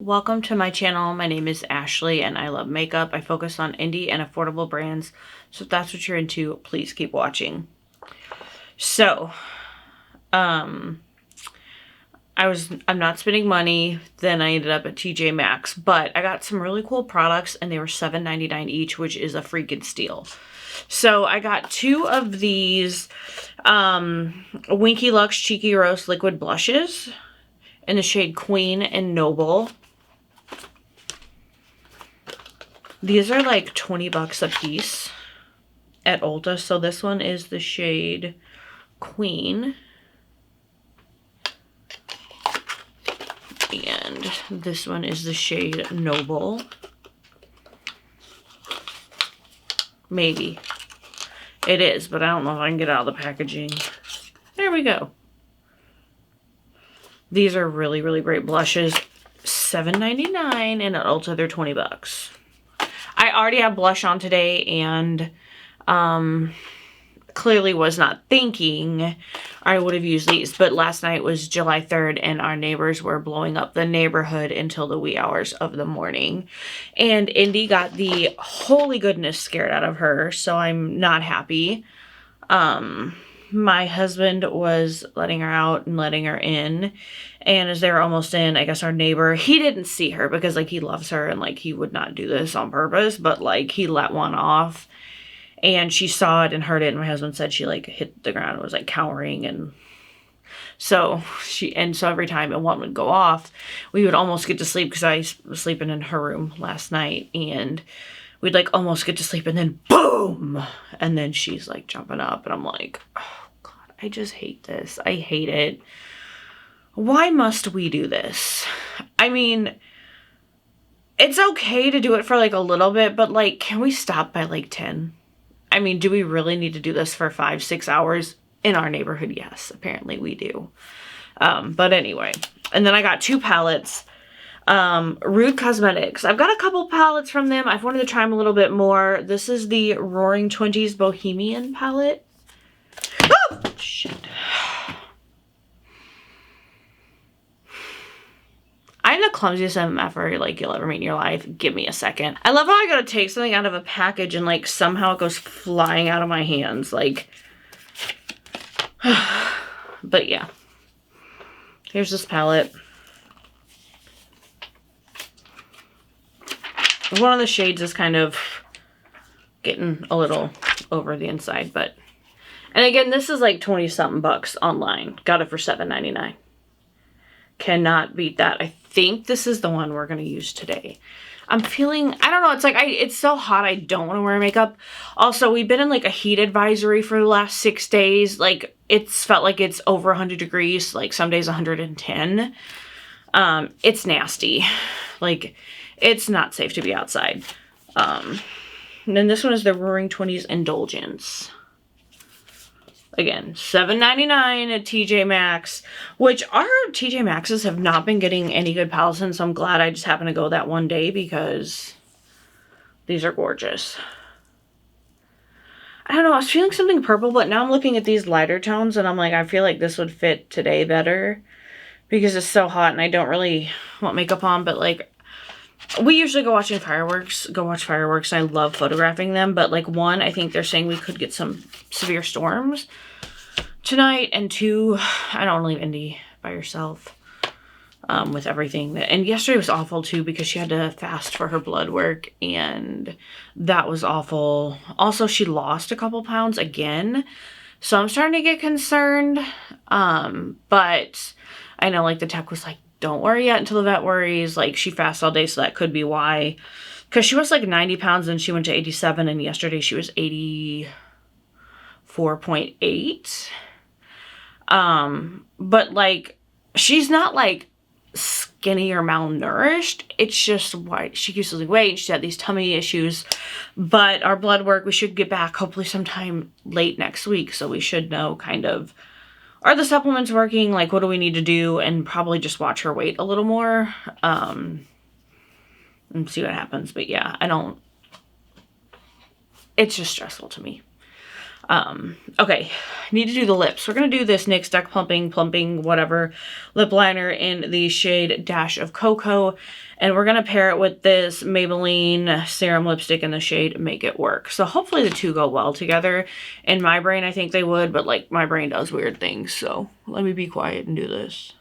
Welcome to my channel. My name is Ashley and I love makeup. I focus on indie and affordable brands. So if that's what you're into, please keep watching. So, I'm not spending money. Then I ended up at TJ Maxx, but I got some really cool products and they were $7.99 each, which is a freaking steal. So I got two of these Winky Lux Cheeky Roast liquid blushes in the shade Queen and Noble. These are like 20 bucks a piece at Ulta. So this one is the shade Queen. And this one is the shade Noble. Maybe. It is, but I don't know if I can get it out of the packaging. There we go. These are really, really great blushes. $7.99 and at Ulta they're 20 bucks. I already have blush on today and clearly was not thinking I would have used these, but last night was July 3rd and our neighbors were blowing up the neighborhood until the wee hours of the morning. And Indy got the holy goodness scared out of her, so I'm not happy. My husband was letting her out and letting her in, and as they were almost in, I guess our neighbor, he didn't see her because like he loves her and like he would not do this on purpose, but like he let one off and she saw it and heard it, and my husband said she like hit the ground and was like cowering, and so every time one would go off, we would almost get to sleep because I was sleeping in her room last night, and we'd like almost get to sleep and then boom, and then she's like jumping up and I'm like, oh God, I just hate this. I hate it. Why must we do this? I mean, it's okay to do it for like a little bit, but like, can we stop by like 10? I mean, do we really need to do this for 5-6 hours? In our neighborhood, yes, apparently we do. But anyway, and then I got two palettes. Rude Cosmetics. I've got a couple palettes from them. I've wanted to try them a little bit more. This is the Roaring 20's Bohemian palette. Oh, shit. I'm the clumsiest MFer like you'll ever meet in your life. Give me a second. I love how I gotta take something out of a package and like somehow it goes flying out of my hands. Like, but yeah. Here's this palette. One of the shades is kind of getting a little over the inside, but, and again, this is like 20 something bucks online. Got it for $7.99. Cannot beat that. I think this is the one we're going to use today. I'm feeling, I don't know, it's like, it's so hot I don't want to wear makeup. Also, we've been in like a heat advisory for the last 6 days. Like, it's felt like it's over 100 degrees, like some days 110. It's nasty. Like, it's not safe to be outside. And then this one is the Roaring 20's Indulgence. Again, $7.99 at TJ Maxx, which our TJ Maxx's have not been getting any good palettes in, so I'm glad I just happened to go that one day because these are gorgeous. I don't know, I was feeling something purple, but now I'm looking at these lighter tones and I'm like, I feel like this would fit today better because it's so hot and I don't really want makeup on, but like, we usually go watch fireworks, and I love photographing them, but like one, I think they're saying we could get some severe storms tonight, and two, I don't leave Indy by herself with everything. And yesterday was awful too because she had to fast for her blood work, and that was awful. Also, she lost a couple pounds again, so I'm starting to get concerned, but I know like the tech was like, don't worry yet until the vet worries. Like, she fasts all day, so that could be why. Because she was like 90 pounds and she went to 87, and yesterday she was 84.8. But like, she's not like skinny or malnourished. It's just why she keeps losing weight. She had these tummy issues. But our blood work, we should get back hopefully sometime late next week. So we should know kind of, are the supplements working? Like, what do we need to do? And probably just watch her weight a little more. And see what happens. But yeah, it's just stressful to me. Okay, need to do the lips. We're going to do this NYX Deck Plumping, whatever, lip liner in the shade Dash of Cocoa. And we're going to pair it with this Maybelline Serum Lipstick in the shade Make It Work. So hopefully the two go well together. In my brain, I think they would, but like my brain does weird things. So let me be quiet and do this.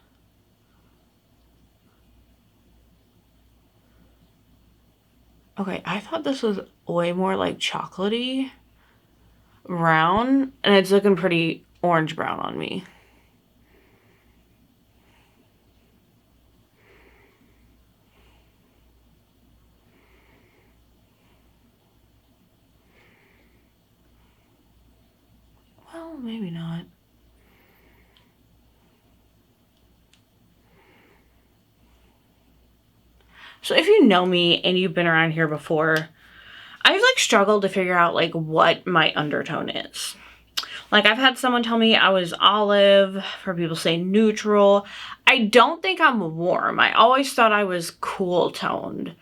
Okay, I thought this was way more like chocolatey brown, and it's looking pretty orange brown on me. Well, maybe not. So if you know me and you've been around here before, I've like struggled to figure out like what my undertone is. Like I've had someone tell me I was olive, for people say neutral. I don't think I'm warm. I always thought I was cool toned.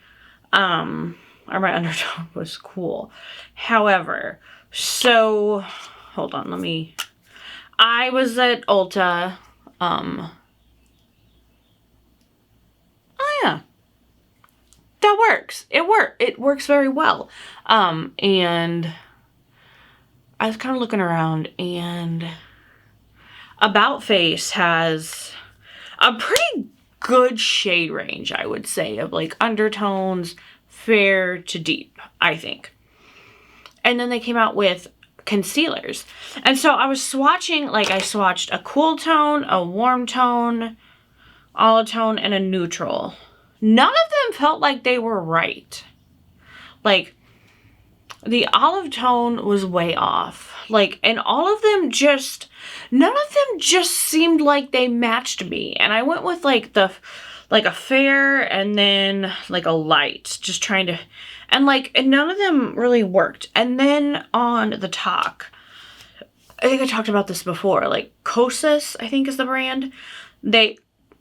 Or my undertone was cool. However, so hold on, I was at Ulta. Oh yeah. That works. It works very well. And I was kind of looking around, and About Face has a pretty good shade range, I would say, of like undertones, fair to deep, I think. And then they came out with concealers. And so I was swatching, like I swatched a cool tone, a warm tone, olive tone, and a neutral. None of them felt like they were right. Like, the olive tone was way off. Like, and all of them just, none of them just seemed like they matched me. And I went with like a fair and then like a light, just trying to, and like, and none of them really worked. And then on the Talk, I think I talked about this before, like Kosmetics, I think is the brand.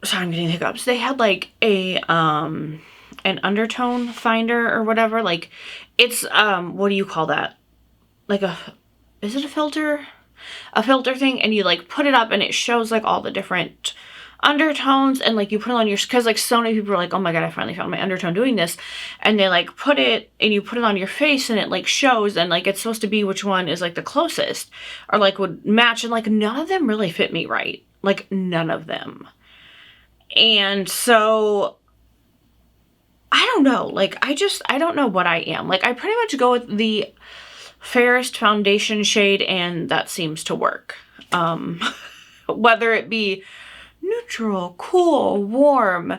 Sorry, I'm getting hiccups. They had like an undertone finder or whatever. Like it's, what do you call that? Like is it a filter? A filter thing, and you like put it up and it shows like all the different undertones, and like you put it on your, because like so many people are like, oh my god, I finally found my undertone doing this, and they like put it and you put it on your face and it like shows, and like it's supposed to be which one is like the closest or like would match, and like none of them really fit me right. Like none of them. And so I don't know, like I don't know what I am. Like I pretty much go with the fairest foundation shade, and that seems to work. Whether it be neutral, cool, warm,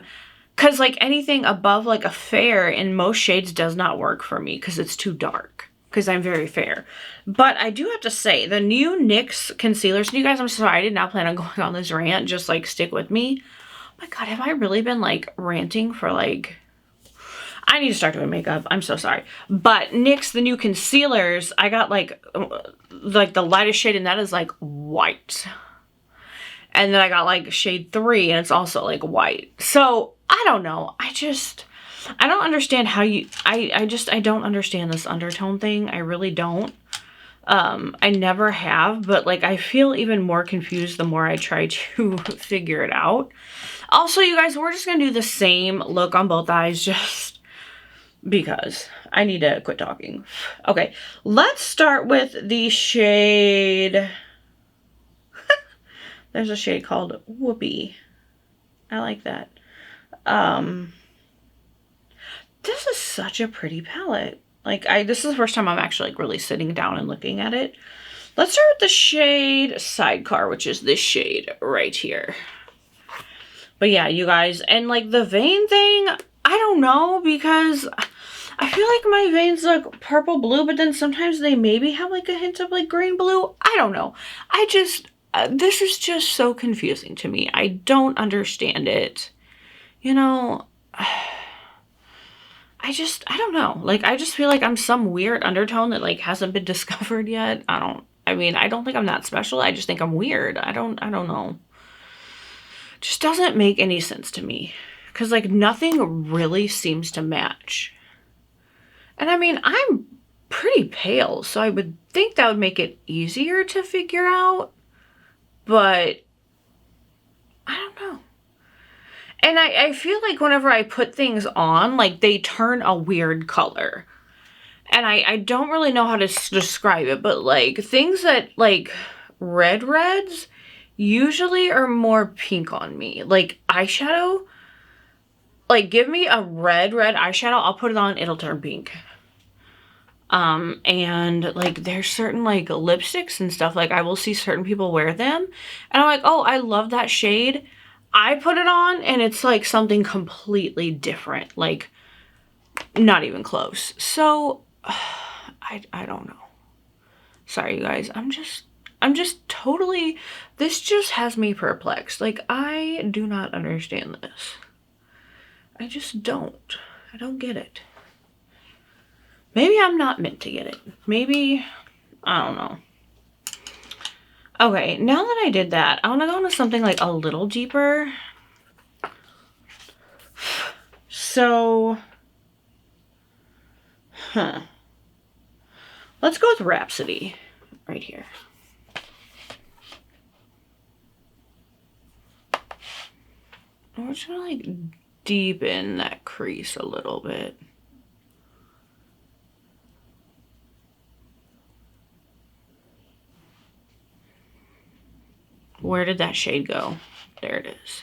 because like anything above like a fair in most shades does not work for me because it's too dark, because I'm very fair. But I do have to say, the new NYX concealers, and you guys, I'm sorry, I did not plan on going on this rant, just like stick with me. Oh my god, have I really been like ranting for like, I need to start doing makeup. I'm so sorry. But NYX, the new concealers, I got like the lightest shade, and that is like white. And then I got like shade 3, and it's also like white. So I don't know. I don't understand how you, I don't understand this undertone thing. I really don't. I never have, but like I feel even more confused the more I try to figure it out. Also, you guys, we're just gonna do the same look on both eyes, just because I need to quit talking. Okay, let's start with the shade. There's a shade called Whoopee. I like that. This is such a pretty palette. Like this is the first time I'm actually like really sitting down and looking at it. Let's start with the shade Sidecar, which is this shade right here. But yeah, you guys, and like the vein thing, I don't know, because I feel like my veins look purple blue, but then sometimes they maybe have like a hint of like green blue. I don't know. I just, this is just so confusing to me. I don't understand it. You know, I don't know. Like, I just feel like I'm some weird undertone that like hasn't been discovered yet. I don't think I'm that special. I just think I'm weird. I don't know. Just doesn't make any sense to me, because like nothing really seems to match. And I mean, I'm pretty pale, so I would think that would make it easier to figure out, but I don't know. And I feel like whenever I put things on, like, they turn a weird color. And I don't really know how to describe it, but, like, things that, like, reds usually are more pink on me. Like, eyeshadow, like, give me a red eyeshadow, I'll put it on, it'll turn pink. And, like, there's certain, like, lipsticks and stuff, like, I will see certain people wear them, and I'm like, oh, I love that shade. I put it on, and it's, like, something completely different, like, not even close. So, I don't know. Sorry, you guys. I'm just totally, this just has me perplexed. Like, I do not understand this. I just don't. I don't get it. Maybe I'm not meant to get it. Maybe, I don't know. Okay, now that I did that, I want to go into something like a little deeper. So, let's go with Rhapsody right here. We're just gonna, like, deepen that crease a little bit. Where did that shade go? There it is.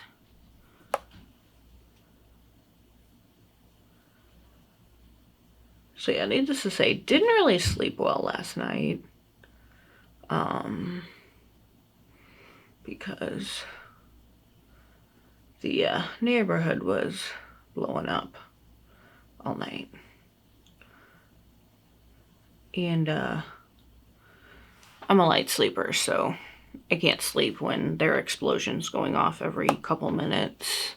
So yeah, needless to say, didn't really sleep well last night. Because the neighborhood was blowing up all night. And I'm a light sleeper, so I can't sleep when there are explosions going off every couple minutes.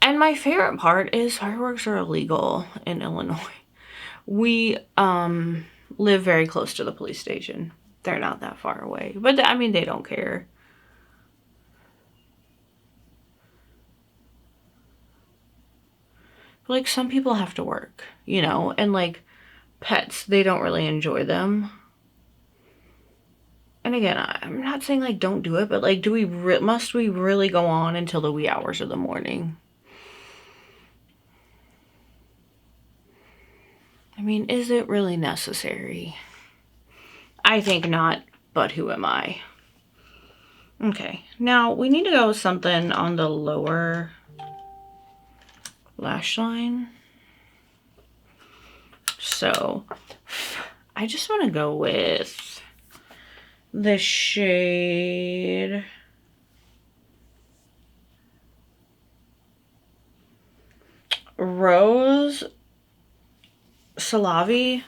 And my favorite part is fireworks are illegal in Illinois. We live very close to the police station. They're not that far away. But I mean, they don't care. Like, some people have to work, you know, and, like, pets, they don't really enjoy them. And again, I'm not saying, like, don't do it, but, like, must we really go on until the wee hours of the morning? I mean, is it really necessary? I think not, but who am I? Okay, now we need to go with something on the lower lash line. So I just want to go with the shade Rose Salavi.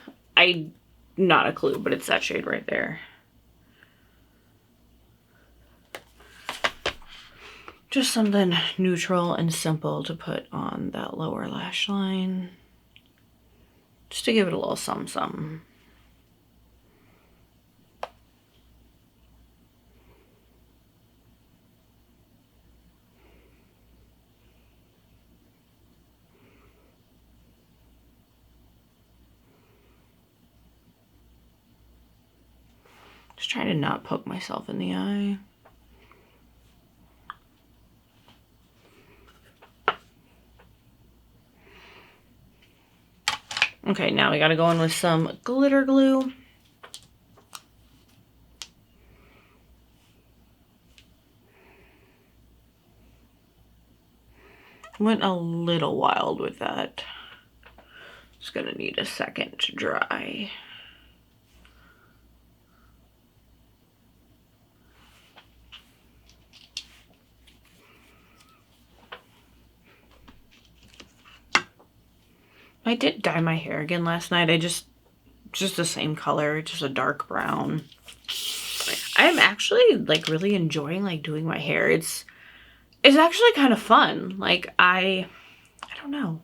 Not a clue, but it's that shade right there. Just something neutral and simple to put on that lower lash line. Just to give it a little something. Just trying to not poke myself in the eye. Okay, now we gotta go in with some glitter glue. Went a little wild with that. It's gonna need a second to dry. I did dye my hair again last night. Just the same color, just a dark brown. I'm actually, like, really enjoying, like, doing my hair. It's actually kind of fun. Like, I don't know.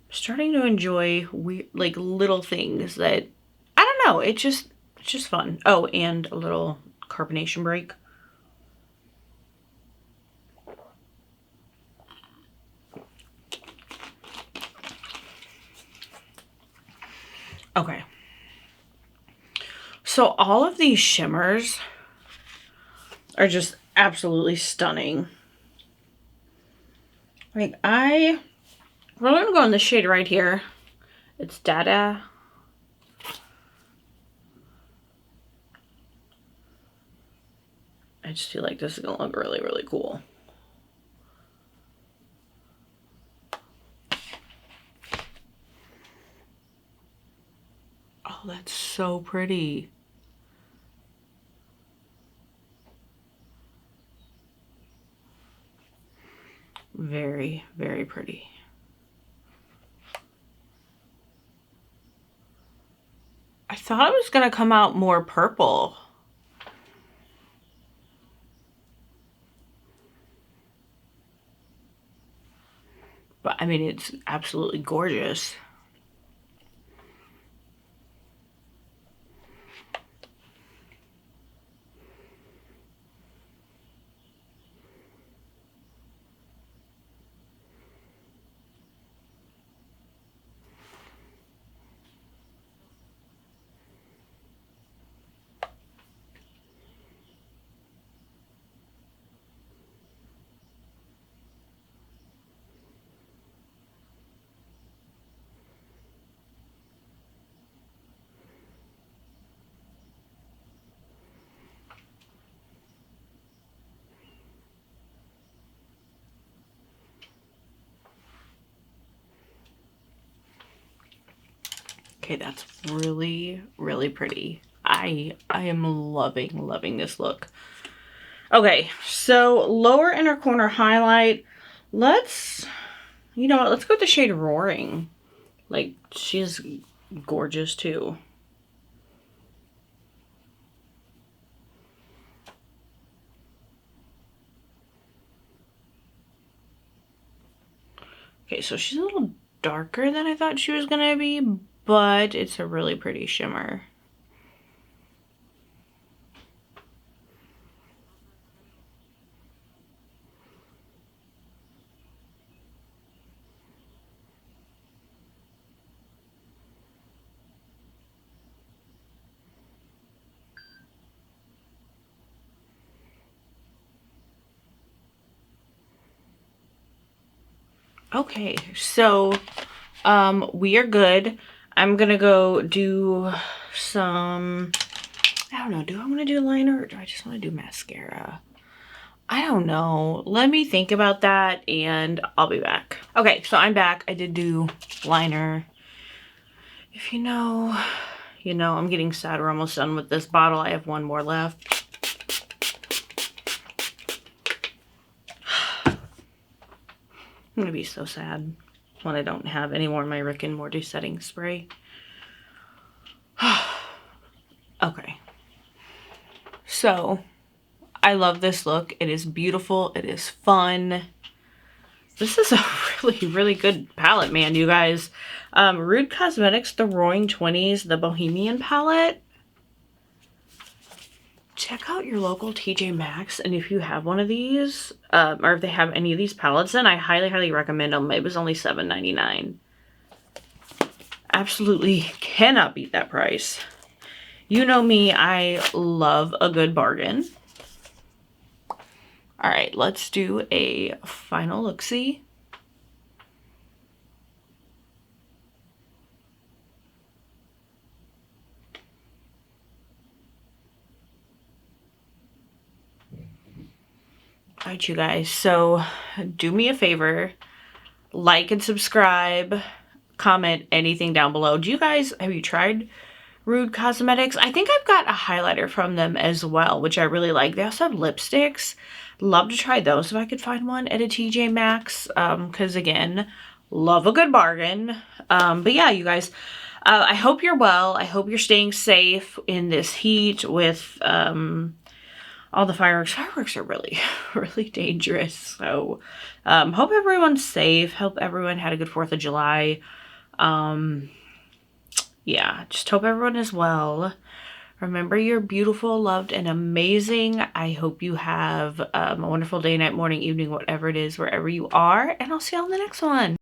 I'm starting to enjoy weird, like, little things that, I don't know, it's just fun. Oh, and a little carbonation break. So all of these shimmers are just absolutely stunning. Like we're gonna go in the shade right here. It's Dada. I just feel like this is gonna look really, really cool. Oh, that's so pretty. Very, very pretty. I thought it was gonna come out more purple. But I mean, it's absolutely gorgeous. Okay, that's really, really pretty. I am loving this look. Okay, so lower inner corner highlight. Let's, you know what, let's go with the shade Roaring. Like, she's gorgeous too. Okay, so she's a little darker than I thought she was gonna be, but it's a really pretty shimmer. Okay, so we are good. I'm gonna go do some, I don't know, do I want to do liner or do I just want to do mascara? I don't know. Let me think about that and I'll be back. Okay, so I'm back. I did do liner. If you know, you know. I'm getting sad. We're almost done with this bottle. I have one more left. I'm gonna be so sad when I don't have any more of my Rick and Morty setting spray. Okay. So, I love this look. It is beautiful. It is fun. This is a really, really good palette, man, you guys. Rude Cosmetics, the Roaring 20's, the Bohemian palette. Check out your local TJ Maxx, and if you have one of these, or if they have any of these palettes, then I highly, highly recommend them. It was only $7.99. Absolutely cannot beat that price. You know me, I love a good bargain. All right, let's do a final look-see. All right, you guys, so do me a favor, like and subscribe, comment anything down below. Have you tried Rude Cosmetics? I think I've got a highlighter from them as well, which I really like. They also have lipsticks. Love to try those if I could find one at a TJ Maxx, because again, love a good bargain. But yeah, you guys, I hope you're well. I hope you're staying safe in this heat with all the fireworks. Fireworks are really, really dangerous. So hope everyone's safe. Hope everyone had a good 4th of July. Yeah, just hope everyone is well. Remember, you're beautiful, loved, and amazing. I hope you have a wonderful day, night, morning, evening, whatever it is, wherever you are. And I'll see you on the next one.